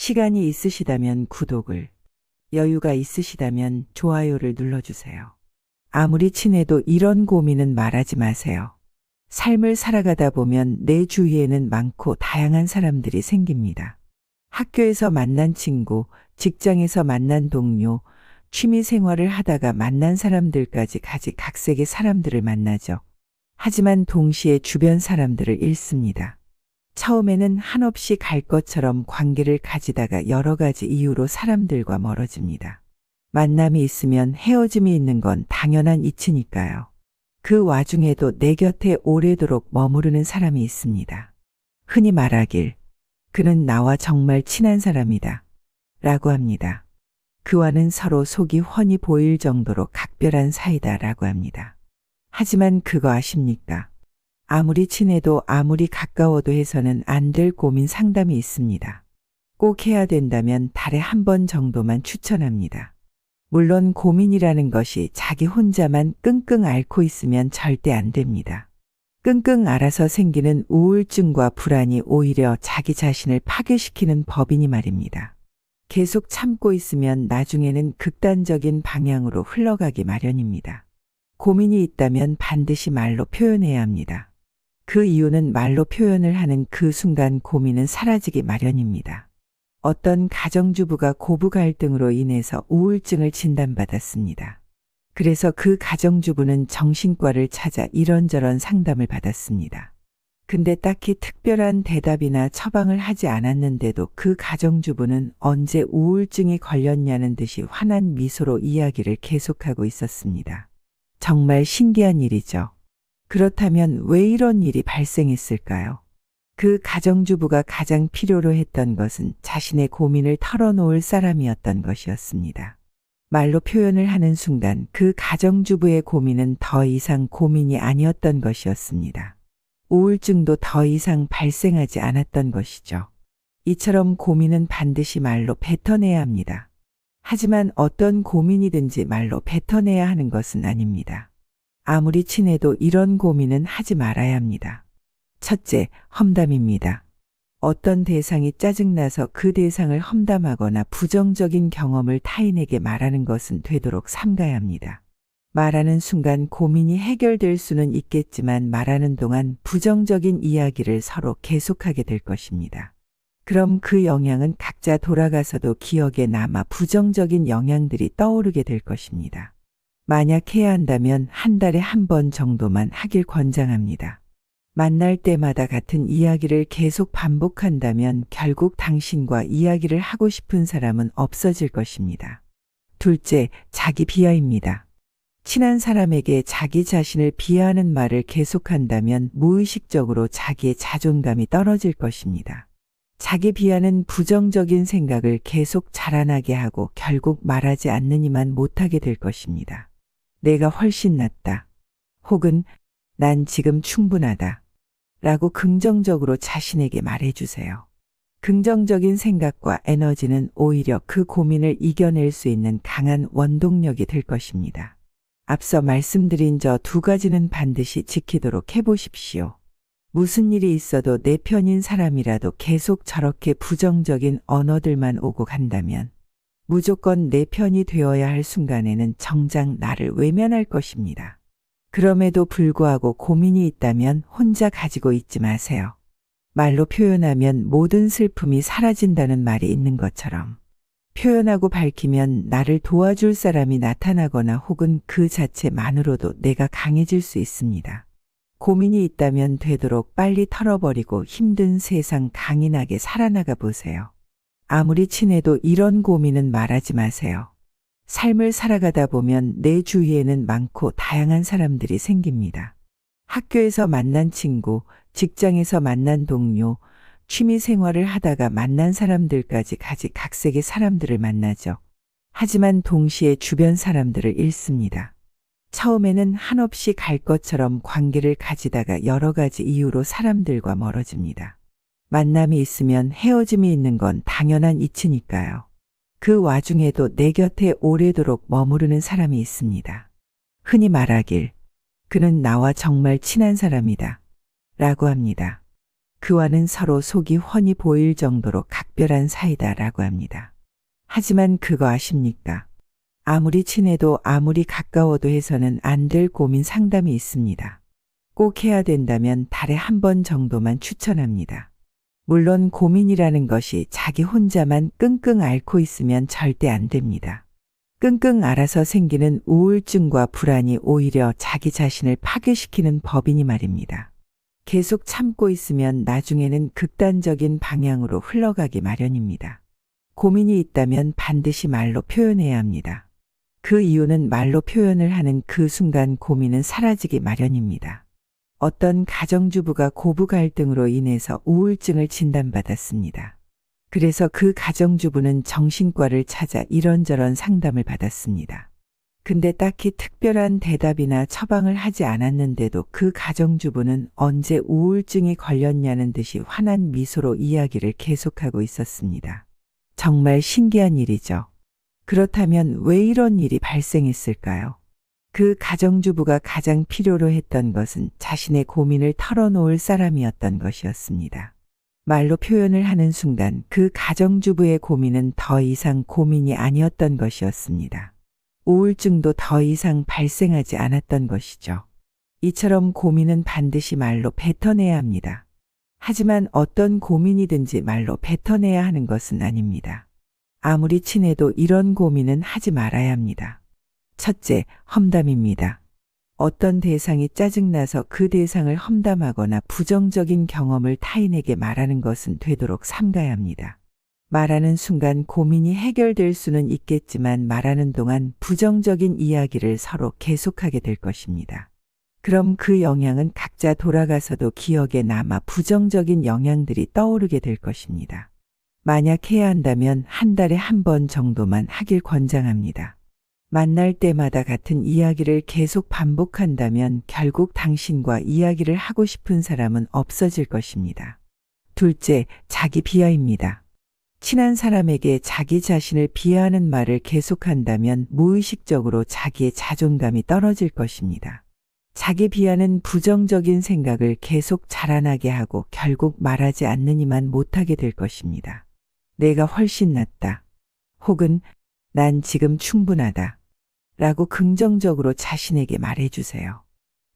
시간이 있으시다면 구독을, 여유가 있으시다면 좋아요를 눌러주세요. 아무리 친해도 이런 고민은 말하지 마세요. 삶을 살아가다 보면 내 주위에는 많고 다양한 사람들이 생깁니다. 학교에서 만난 친구, 직장에서 만난 동료, 취미 생활을 하다가 만난 사람들까지 각색의 사람들을 만나죠. 하지만 동시에 주변 사람들을 잃습니다. 처음에는 한없이 갈 것처럼 관계를 가지다가 여러 가지 이유로 사람들과 멀어집니다. 만남이 있으면 헤어짐이 있는 건 당연한 이치니까요. 그 와중에도 내 곁에 오래도록 머무르는 사람이 있습니다. 흔히 말하길, 그는 나와 정말 친한 사람이다 라고 합니다. 그와는 서로 속이 훤히 보일 정도로 각별한 사이다 라고 합니다. 하지만 그거 아십니까? 아무리 친해도 아무리 가까워도 해서는 안 될 고민 상담이 있습니다. 꼭 해야 된다면 달에 한 번 정도만 추천합니다. 물론 고민이라는 것이 자기 혼자만 끙끙 앓고 있으면 절대 안 됩니다. 끙끙 앓아서 생기는 우울증과 불안이 오히려 자기 자신을 파괴시키는 법이니 말입니다. 계속 참고 있으면 나중에는 극단적인 방향으로 흘러가기 마련입니다. 고민이 있다면 반드시 말로 표현해야 합니다. 그 이유는 말로 표현을 하는 그 순간 고민은 사라지기 마련입니다. 어떤 가정주부가 고부 갈등으로 인해서 우울증을 진단받았습니다. 그래서 그 가정주부는 정신과를 찾아 이런저런 상담을 받았습니다. 근데 딱히 특별한 대답이나 처방을 하지 않았는데도 그 가정주부는 언제 우울증이 걸렸냐는 듯이 환한 미소로 이야기를 계속하고 있었습니다. 정말 신기한 일이죠. 그렇다면 왜 이런 일이 발생했을까요? 그 가정주부가 가장 필요로 했던 것은 자신의 고민을 털어놓을 사람이었던 것이었습니다. 말로 표현을 하는 순간 그 가정주부의 고민은 더 이상 고민이 아니었던 것이었습니다. 우울증도 더 이상 발생하지 않았던 것이죠. 이처럼 고민은 반드시 말로 뱉어내야 합니다. 하지만 어떤 고민이든지 말로 뱉어내야 하는 것은 아닙니다. 아무리 친해도 이런 고민은 하지 말아야 합니다. 첫째, 험담입니다. 어떤 대상이 짜증나서 그 대상을 험담하거나 부정적인 경험을 타인에게 말하는 것은 되도록 삼가야 합니다. 말하는 순간 고민이 해결될 수는 있겠지만 말하는 동안 부정적인 이야기를 서로 계속하게 될 것입니다. 그럼 그 영향은 각자 돌아가서도 기억에 남아 부정적인 영향들이 떠오르게 될 것입니다. 만약 해야 한다면 한 달에 한 번 정도만 하길 권장합니다. 만날 때마다 같은 이야기를 계속 반복한다면 결국 당신과 이야기를 하고 싶은 사람은 없어질 것입니다. 둘째, 자기 비하입니다. 친한 사람에게 자기 자신을 비하하는 말을 계속한다면 무의식적으로 자기의 자존감이 떨어질 것입니다. 자기 비하는 부정적인 생각을 계속 자라나게 하고 결국 말하지 않느니만 못하게 될 것입니다. 내가 훨씬 낫다. 혹은 난 지금 충분하다. 라고 긍정적으로 자신에게 말해주세요. 긍정적인 생각과 에너지는 오히려 그 고민을 이겨낼 수 있는 강한 원동력이 될 것입니다. 앞서 말씀드린 저 두 가지는 반드시 지키도록 해보십시오. 무슨 일이 있어도 내 편인 사람이라도 계속 저렇게 부정적인 언어들만 오고 간다면 무조건 내 편이 되어야 할 순간에는 정작 나를 외면할 것입니다. 그럼에도 불구하고 고민이 있다면 혼자 가지고 있지 마세요. 말로 표현하면 모든 슬픔이 사라진다는 말이 있는 것처럼 표현하고 밝히면 나를 도와줄 사람이 나타나거나 혹은 그 자체만으로도 내가 강해질 수 있습니다. 고민이 있다면 되도록 빨리 털어버리고 힘든 세상 강인하게 살아나가 보세요. 아무리 친해도 이런 고민은 말하지 마세요. 삶을 살아가다 보면 내 주위에는 많고 다양한 사람들이 생깁니다. 학교에서 만난 친구, 직장에서 만난 동료, 취미 생활을 하다가 만난 사람들까지 각색의 사람들을 만나죠. 하지만 동시에 주변 사람들을 잃습니다. 처음에는 한없이 갈 것처럼 관계를 가지다가 여러 가지 이유로 사람들과 멀어집니다. 만남이 있으면 헤어짐이 있는 건 당연한 이치니까요. 그 와중에도 내 곁에 오래도록 머무르는 사람이 있습니다. 흔히 말하길, 그는 나와 정말 친한 사람이다 라고 합니다. 그와는 서로 속이 훤히 보일 정도로 각별한 사이다라고 합니다. 하지만 그거 아십니까? 아무리 친해도 아무리 가까워도 해서는 안 될 고민 상담이 있습니다. 꼭 해야 된다면 달에 한 번 정도만 추천합니다. 물론 고민이라는 것이 자기 혼자만 끙끙 앓고 있으면 절대 안 됩니다. 끙끙 앓아서 생기는 우울증과 불안이 오히려 자기 자신을 파괴시키는 법이니 말입니다. 계속 참고 있으면 나중에는 극단적인 방향으로 흘러가기 마련입니다. 고민이 있다면 반드시 말로 표현해야 합니다. 그 이유는 말로 표현을 하는 그 순간 고민은 사라지기 마련입니다. 어떤 가정주부가 고부 갈등으로 인해서 우울증을 진단받았습니다. 그래서 그 가정주부는 정신과를 찾아 이런저런 상담을 받았습니다. 근데 딱히 특별한 대답이나 처방을 하지 않았는데도 그 가정주부는 언제 우울증이 걸렸냐는 듯이 환한 미소로 이야기를 계속하고 있었습니다. 정말 신기한 일이죠. 그렇다면 왜 이런 일이 발생했을까요? 그 가정주부가 가장 필요로 했던 것은 자신의 고민을 털어놓을 사람이었던 것이었습니다. 말로 표현을 하는 순간 그 가정주부의 고민은 더 이상 고민이 아니었던 것이었습니다. 우울증도 더 이상 발생하지 않았던 것이죠. 이처럼 고민은 반드시 말로 뱉어내야 합니다. 하지만 어떤 고민이든지 말로 뱉어내야 하는 것은 아닙니다. 아무리 친해도 이런 고민은 하지 말아야 합니다. 첫째, 험담입니다. 어떤 대상이 짜증나서 그 대상을 험담하거나 부정적인 경험을 타인에게 말하는 것은 되도록 삼가야 합니다. 말하는 순간 고민이 해결될 수는 있겠지만 말하는 동안 부정적인 이야기를 서로 계속하게 될 것입니다. 그럼 그 영향은 각자 돌아가서도 기억에 남아 부정적인 영향들이 떠오르게 될 것입니다. 만약 해야 한다면 한 달에 한 번 정도만 하길 권장합니다. 만날 때마다 같은 이야기를 계속 반복한다면 결국 당신과 이야기를 하고 싶은 사람은 없어질 것입니다. 둘째, 자기 비하입니다. 친한 사람에게 자기 자신을 비하하는 말을 계속한다면 무의식적으로 자기의 자존감이 떨어질 것입니다. 자기 비하는 부정적인 생각을 계속 자라나게 하고 결국 말하지 않느니만 못하게 될 것입니다. 내가 훨씬 낫다. 혹은 난 지금 충분하다. 라고 긍정적으로 자신에게 말해주세요.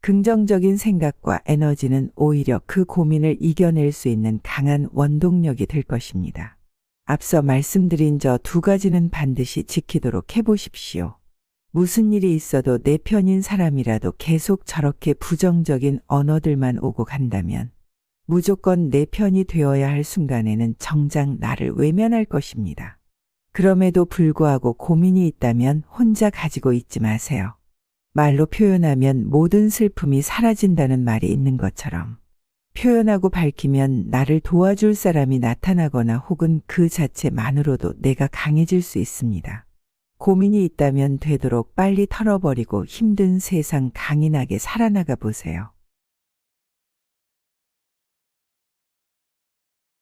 긍정적인 생각과 에너지는 오히려 그 고민을 이겨낼 수 있는 강한 원동력이 될 것입니다. 앞서 말씀드린 저 두 가지는 반드시 지키도록 해보십시오. 무슨 일이 있어도 내 편인 사람이라도 계속 저렇게 부정적인 언어들만 오고 간다면 무조건 내 편이 되어야 할 순간에는 정작 나를 외면할 것입니다. 그럼에도 불구하고 고민이 있다면 혼자 가지고 있지 마세요. 말로 표현하면 모든 슬픔이 사라진다는 말이 있는 것처럼 표현하고 밝히면 나를 도와줄 사람이 나타나거나 혹은 그 자체만으로도 내가 강해질 수 있습니다. 고민이 있다면 되도록 빨리 털어버리고 힘든 세상 강인하게 살아나가 보세요.